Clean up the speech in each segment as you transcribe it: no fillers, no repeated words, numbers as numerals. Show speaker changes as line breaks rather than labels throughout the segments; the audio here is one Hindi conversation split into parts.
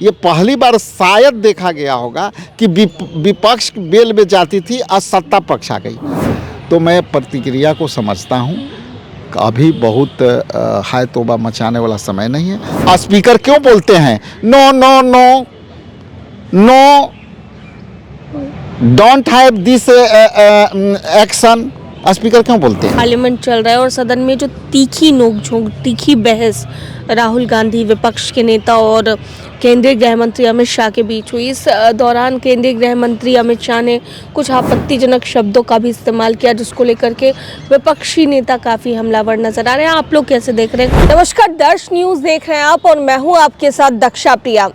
ये पहली बार शायद देखा गया होगा कि विपक्ष बेल में जाती थी और सत्ता पक्ष आ गई। तो मैं प्रतिक्रिया को समझता हूँ, अभी बहुत हाय तौबा मचाने वाला समय नहीं है। स्पीकर क्यों बोलते हैं no no no no, don't have this action? Speaker क्यों बोलते हैं?
पार्लियामेंट चल रहा है और सदन में जो तीखी नोकझोंक, तीखी बहस राहुल गांधी विपक्ष के नेता और केंद्रीय गृह मंत्री अमित शाह के बीच हुई, इस दौरान केंद्रीय गृह मंत्री अमित शाह ने कुछ आपत्तिजनक शब्दों का भी इस्तेमाल किया, जिसको लेकर के विपक्षी नेता काफी हमलावर नजर आ रहे हैं। आप लोग कैसे देख रहे हैं? नमस्कार, दर्श न्यूज देख रहे हैं आप और मैं हूं आपके साथ दक्षा प्रिया।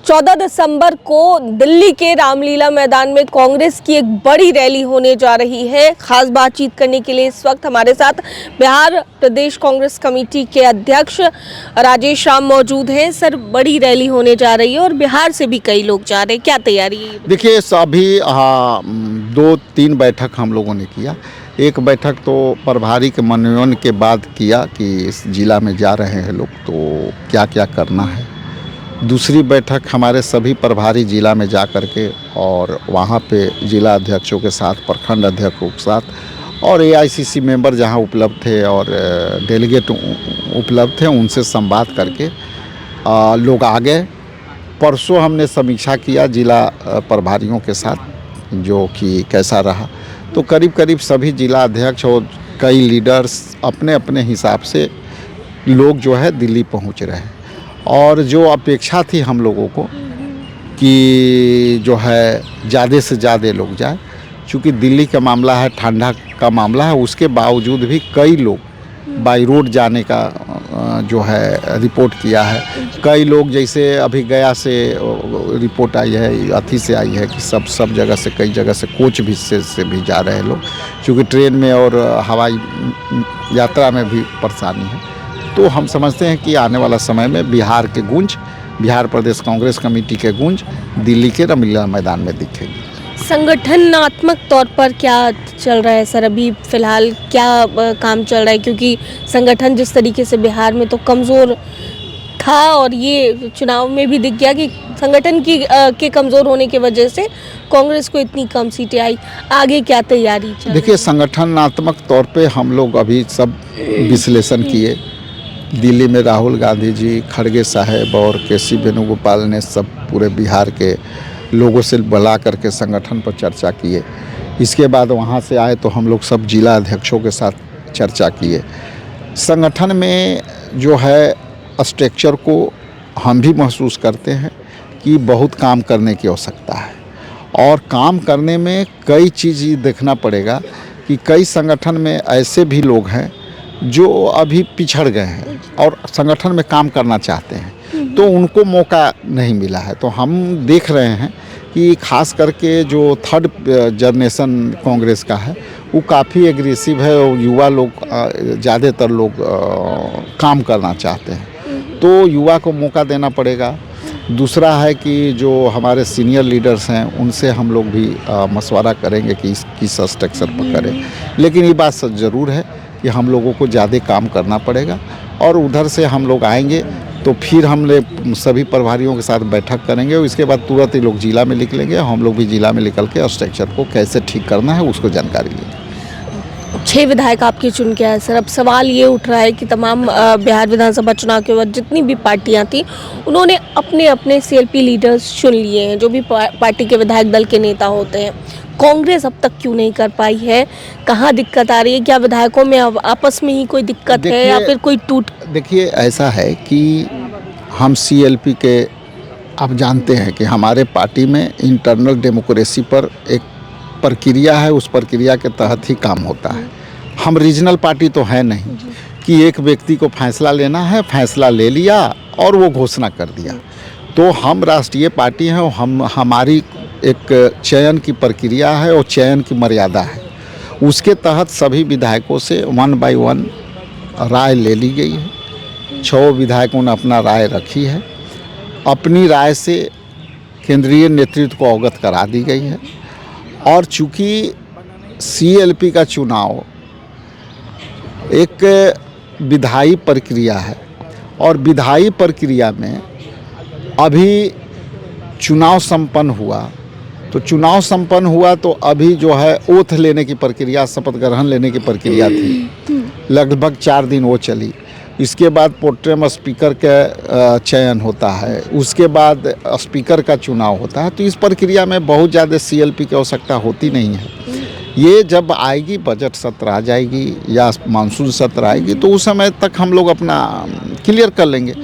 14 दिसंबर को दिल्ली के रामलीला मैदान में कांग्रेस की एक बड़ी रैली होने जा रही है। खास बातचीत करने के लिए इस वक्त हमारे साथ बिहार प्रदेश कांग्रेस कमेटी के अध्यक्ष राजेश राम मौजूद हैं। सर, बड़ी रैली होने जा रही है और बिहार से भी कई लोग जा रहे हैं, क्या तैयारी है?
देखिए, अभी 2-3 बैठक हम लोगों ने किया। एक बैठक तो प्रभारी के मनोनयन के बाद किया कि इस जिला में जा रहे हैं लोग तो क्या क्या करना है। दूसरी बैठक हमारे सभी प्रभारी जिला में जा कर के और वहाँ पे जिला अध्यक्षों के साथ, प्रखंड अध्यक्षों के साथ और AICC मेंबर जहाँ उपलब्ध थे और डेलीगेट उपलब्ध थे, उनसे संवाद करके लोग आ गए। परसों हमने समीक्षा किया जिला प्रभारियों के साथ, जो कि कैसा रहा। तो करीब करीब सभी जिला अध्यक्ष और कई लीडर्स अपने अपने हिसाब से लोग जो है दिल्ली पहुँच रहे हैं। और जो अपेक्षा थी हम लोगों को कि जो है ज़्यादा से ज़्यादा लोग जाए, चूँकि दिल्ली का मामला है, ठंडा का मामला है, उसके बावजूद भी कई लोग बाई रोड जाने का जो है रिपोर्ट किया है। कई लोग, जैसे अभी गया से रिपोर्ट आई है, अथी से आई है कि सब जगह से, कई जगह से कोच भी से भी जा रहे हैं लोग, क्योंकि ट्रेन में और हवाई यात्रा में भी परेशानी है। तो हम समझते हैं कि आने वाला समय में बिहार के गूंज, बिहार प्रदेश कांग्रेस कमेटी के गूंज दिल्ली के रामलीला मैदान में दिखेगी।
संगठनात्मक तौर पर क्या चल रहा है सर? अभी फिलहाल क्या काम चल रहा है? क्योंकि संगठन जिस तरीके से बिहार में तो कमज़ोर था और ये चुनाव में भी दिख गया कि संगठन के कमज़ोर होने की वजह से कांग्रेस को इतनी कम सीटें आई। आगे क्या तैयारी चल रही है?
देखिए, संगठनात्मक तौर पे हम लोग अभी सब विश्लेषण किए। दिल्ली में राहुल गांधी जी, खड़गे साहब और KC वेणुगोपाल ने सब पूरे बिहार के लोगों से बुला करके संगठन पर चर्चा किए। इसके बाद वहाँ से आए तो हम लोग सब जिला अध्यक्षों के साथ चर्चा किए। संगठन में जो है स्ट्रक्चर को हम भी महसूस करते हैं कि बहुत काम करने की आवश्यकता है और काम करने में कई चीज़ देखना पड़ेगा कि कई संगठन में ऐसे भी लोग हैं जो अभी पिछड़ गए हैं और संगठन में काम करना चाहते हैं, तो उनको मौका नहीं मिला है। तो हम देख रहे हैं कि खास करके जो 3rd जनरेशन कांग्रेस का है वो काफ़ी एग्रेसिव है और युवा लोग, ज़्यादातर लोग काम करना चाहते हैं, तो युवा को मौका देना पड़ेगा। दूसरा है कि जो हमारे सीनियर लीडर्स हैं उनसे हम लोग भी मशवरा करेंगे कि किस स्ट्रक्चर पर करें। लेकिन ये बात ज़रूर है कि हम लोगों को ज़्यादा काम करना पड़ेगा और उधर से हम लोग आएंगे तो फिर हम लोग सभी प्रभारियों के साथ बैठक करेंगे और इसके बाद तुरंत ही लोग जिला में निकलेंगे। हम लोग भी जिला में निकल के स्ट्रक्चर को कैसे ठीक करना है उसको जानकारी लेंगे।
6 विधायक आपके चुन के आए सर। अब सवाल ये उठ रहा है कि तमाम बिहार विधानसभा चुनाव के बाद जितनी भी पार्टियां थी उन्होंने अपने अपने CLP लीडर्स चुन लिए हैं, जो भी पार्टी के विधायक दल के नेता होते हैं। कांग्रेस अब तक क्यों नहीं कर पाई है? कहाँ दिक्कत आ रही है? क्या विधायकों में आपस में ही कोई दिक्कत है या फिर कोई टूट?
देखिए, ऐसा है कि हम CLP के, आप जानते हैं कि हमारे पार्टी में इंटरनल डेमोक्रेसी पर एक प्रक्रिया है, उस प्रक्रिया के तहत ही काम होता है। हम रीजनल पार्टी तो है नहीं कि एक व्यक्ति को फैसला लेना है, फैसला ले लिया और वो घोषणा कर दिया। तो हम राष्ट्रीय पार्टी हैं और हमारी एक चयन की प्रक्रिया है और चयन की मर्यादा है। उसके तहत सभी विधायकों से 1 by 1 राय ले ली गई है। 6 विधायकों ने अपना राय रखी है। अपनी राय से केंद्रीय नेतृत्व को अवगत करा दी गई है और चूँकि CLP का चुनाव एक विधायी प्रक्रिया है और विधायी प्रक्रिया में अभी चुनाव संपन्न हुआ, तो चुनाव संपन्न हुआ तो अभी जो है ओथ लेने की प्रक्रिया, शपथ ग्रहण लेने की प्रक्रिया थी, लगभग 4 दिन वो चली। इसके बाद प्रोटेम स्पीकर का चयन होता है, उसके बाद स्पीकर का चुनाव होता है। तो इस प्रक्रिया में बहुत ज़्यादा CLP की आवश्यकता होती नहीं है। ये जब आएगी, बजट सत्र आ जाएगी या मानसून सत्र आएगी, तो उस समय तक हम लोग अपना क्लियर कर लेंगे।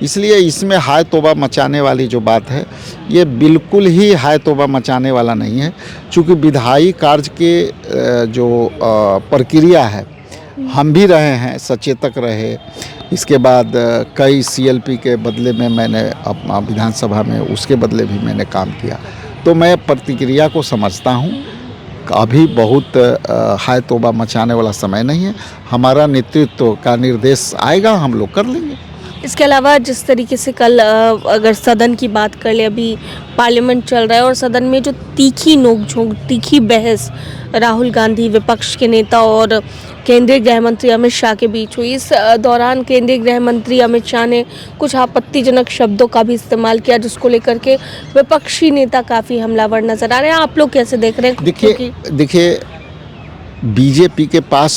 इसलिए इसमें हाय तौबा मचाने वाली जो बात है, ये बिल्कुल ही हाय तौबा मचाने वाला नहीं है। चूँकि विधायी कार्य के जो प्रक्रिया है, हम भी रहे हैं, सचेतक रहे। इसके बाद कई CLP के बदले में मैंने अपना विधानसभा में उसके बदले भी मैंने काम किया, तो मैं प्रतिक्रिया को समझता हूँ। अभी बहुत हाय तौबा मचाने वाला समय नहीं है। हमारा नेतृत्व का निर्देश आएगा, हम लोग कर लेंगे।
इसके अलावा जिस तरीके से कल अगर सदन की बात कर ले, अभी पार्लियामेंट चल रहा है और सदन में जो तीखी नोकझोंक, तीखी बहस राहुल गांधी विपक्ष के नेता और केंद्रीय गृह मंत्री अमित शाह के बीच हुई, इस दौरान केंद्रीय गृह मंत्री अमित शाह ने कुछ आपत्तिजनक शब्दों का भी इस्तेमाल किया, जिसको लेकर के विपक्षी नेता काफ़ी हमलावर नजर आ रहे हैं। आप लोग कैसे देख रहे हैं?
देखिए बीजेपी के पास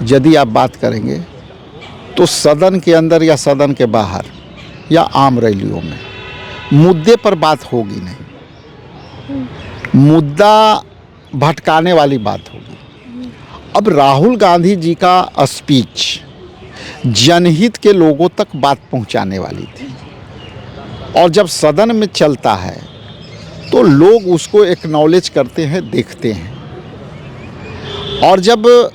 यदि आप बात करेंगे तो सदन के अंदर या सदन के बाहर या आम रैलियों में मुद्दे पर बात होगी नहीं, मुद्दा भटकाने वाली बात होगी। अब राहुल गांधी जी का स्पीच जनहित के लोगों तक बात पहुंचाने वाली थी, और जब सदन में चलता है तो लोग उसको एक्नॉलेज करते हैं, देखते हैं। और जब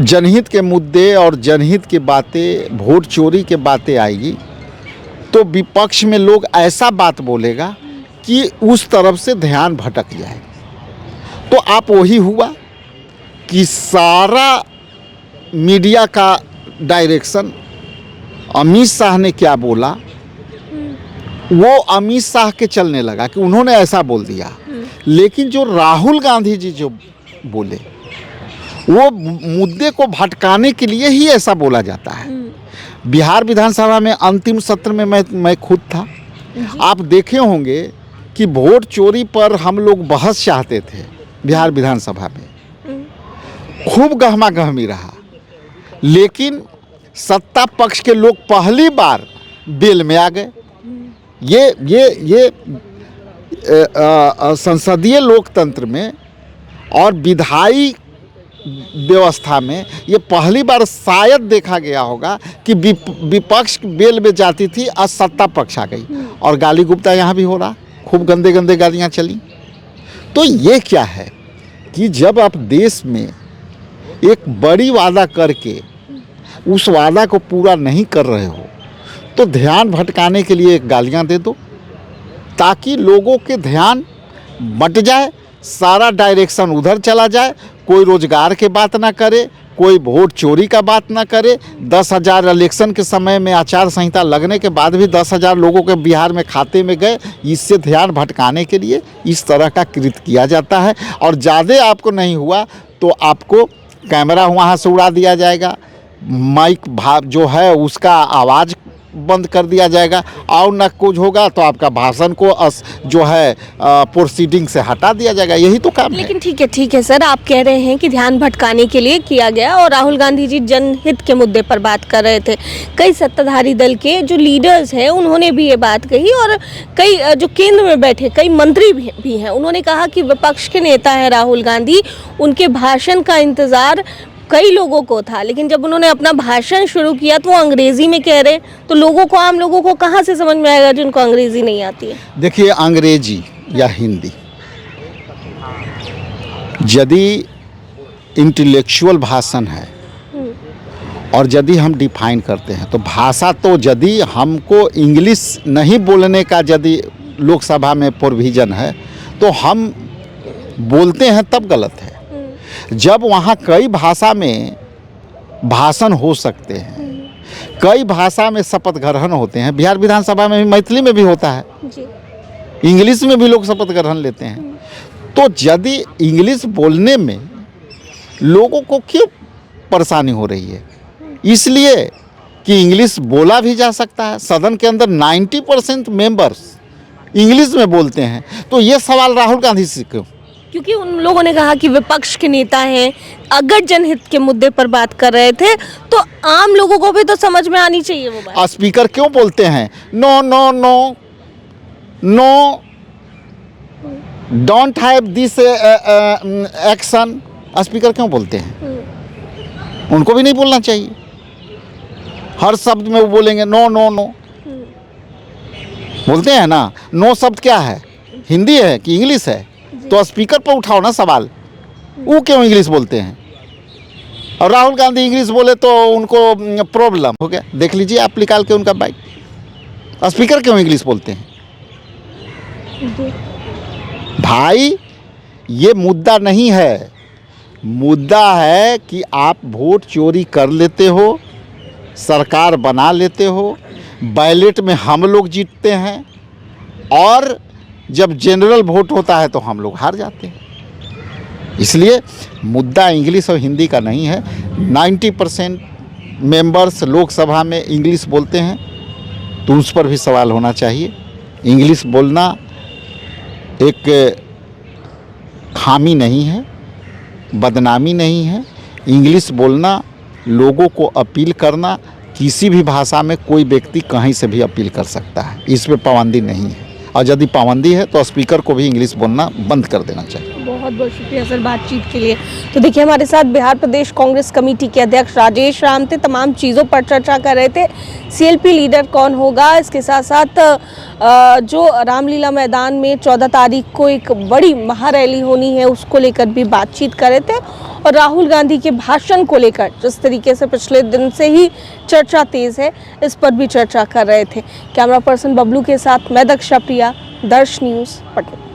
जनहित के मुद्दे और जनहित की बातें, वोट चोरी के बातें आएगी, तो विपक्ष में लोग ऐसा बात बोलेगा कि उस तरफ से ध्यान भटक जाए। तो आप वही हुआ कि सारा मीडिया का डायरेक्शन अमित शाह ने क्या बोला, वो अमित शाह के चलने लगा कि उन्होंने ऐसा बोल दिया। लेकिन जो राहुल गांधी जी जो बोले, वो मुद्दे को भटकाने के लिए ही ऐसा बोला जाता है। बिहार विधानसभा में अंतिम सत्र में मैं खुद था। आप देखे होंगे कि वोट चोरी पर हम लोग बहस चाहते थे बिहार विधानसभा में, खूब गहमा गहमी रहा, लेकिन सत्ता पक्ष के लोग पहली बार बेल में आ गए। ये संसदीय लोकतंत्र में और विधायी व्यवस्था में ये पहली बार शायद देखा गया होगा कि विपक्ष बेल में जाती थी और सत्ता पक्ष आ गई। और गाली गुप्ता यहाँ भी हो रहा, खूब गंदे गंदे गालियाँ चली। तो ये क्या है कि जब आप देश में एक बड़ी वादा करके उस वादा को पूरा नहीं कर रहे हो, तो ध्यान भटकाने के लिए गालियाँ दे दो, ताकि लोगों के ध्यान बट जाए, सारा डायरेक्शन उधर चला जाए। कोई रोजगार के बात ना करे, कोई वोट चोरी का बात ना करे। 10,000 इलेक्शन के समय में आचार संहिता लगने के बाद भी 10,000 लोगों के बिहार में खाते में गए। इससे ध्यान भटकाने के लिए इस तरह का कृत्य किया जाता है। और ज़्यादा आपको नहीं हुआ तो आपको कैमरा वहाँ से उड़ा दिया जाएगा, माइक जो है उसका आवाज़ बंद कर दिया जाएगा, और न कुछ होगा तो आपका भाषण को जो है प्रोसीडिंग से हटा दिया जाएगा। यही तो काम है।
लेकिन ठीक है सर, आप कह रहे हैं कि ध्यान भटकाने के लिए किया गया, और राहुल गांधी जी जनहित के मुद्दे पर बात कर रहे थे। कई सत्ताधारी दल के जो लीडर्स हैं उन्होंने भी ये बात कही, और कई जो केंद्र में बैठे कई मंत्री भी हैं, उन्होंने कहा कि विपक्ष के नेता हैं राहुल गांधी, उनके भाषण का इंतज़ार कई लोगों को था, लेकिन जब उन्होंने अपना भाषण शुरू किया तो वो अंग्रेजी में कह रहे, तो लोगों को, आम लोगों को कहाँ से समझ में आएगा जिनको अंग्रेजी नहीं आती है?
देखिए, अंग्रेजी या हिंदी यदि इंटेलेक्चुअल भाषण है और यदि हम डिफाइन करते हैं, तो भाषा तो यदि हमको इंग्लिश नहीं बोलने का यदि लोकसभा में प्रोविज़न है तो हम बोलते हैं तब गलत है। जब वहाँ कई भाषा में भाषण हो सकते हैं, कई भाषा में शपथ ग्रहण होते हैं, बिहार विधानसभा में भी मैथिली में भी होता है जी, इंग्लिश में भी लोग शपथ ग्रहण लेते हैं। तो यदि इंग्लिश बोलने में लोगों को क्यों परेशानी हो रही है? इसलिए कि इंग्लिश बोला भी जा सकता है। सदन के अंदर 90% मेंबर्स इंग्लिश में बोलते हैं, तो ये सवाल राहुल गांधी से क्यों?
क्योंकि उन लोगों ने कहा कि विपक्ष के नेता हैं, अगर जनहित के मुद्दे पर बात कर रहे थे तो आम लोगों को भी तो समझ में आनी चाहिए वो बात।
स्पीकर क्यों बोलते हैं no no no no, don't have this action? Speaker क्यों बोलते हैं? उनको भी नहीं बोलना चाहिए। हर शब्द में वो बोलेंगे नो नो नो, बोलते हैं ना। नो शब्द क्या है, हिंदी है कि इंग्लिश है? तो स्पीकर पर उठाओ ना सवाल, वो क्यों इंग्लिश बोलते हैं? और राहुल गांधी इंग्लिश बोले तो उनको प्रॉब्लम हो गया। देख लीजिए आप निकाल के उनका बाइक। स्पीकर क्यों इंग्लिश बोलते हैं? भाई ये मुद्दा नहीं है, मुद्दा है कि आप वोट चोरी कर लेते हो, सरकार बना लेते हो, बैलेट में हम लोग जीतते हैं, और जब जनरल वोट होता है तो हम लोग हार जाते हैं। इसलिए मुद्दा इंग्लिश और हिंदी का नहीं है। 90% मेंबर्स लोकसभा में इंग्लिश बोलते हैं, तो उस पर भी सवाल होना चाहिए। इंग्लिश बोलना एक खामी नहीं है, बदनामी नहीं है। इंग्लिश बोलना, लोगों को अपील करना, किसी भी भाषा में कोई व्यक्ति कहीं से भी अपील कर सकता है, इस पर पाबंदी नहीं है। और यदि पाबंदी है तो स्पीकर को भी इंग्लिश बोलना बंद कर देना चाहिए।
बहुत बहुत शुक्रिया सर बातचीत के लिए। तो देखिए हमारे साथ बिहार प्रदेश कांग्रेस कमेटी के अध्यक्ष राजेश राम थे, तमाम चीज़ों पर चर्चा कर रहे थे। सीएलपी लीडर कौन होगा, इसके साथ साथ जो रामलीला मैदान में 14 तारीख को एक बड़ी महारैली होनी है उसको लेकर भी बातचीत कर रहे थे, और राहुल गांधी के भाषण को लेकर जिस तरीके से पिछले दिन से ही चर्चा तेज़ है, इस पर भी चर्चा कर रहे थे। कैमरा पर्सन बबलू के साथ मैं दक्षा प्रिया, दर्श न्यूज़, पटना।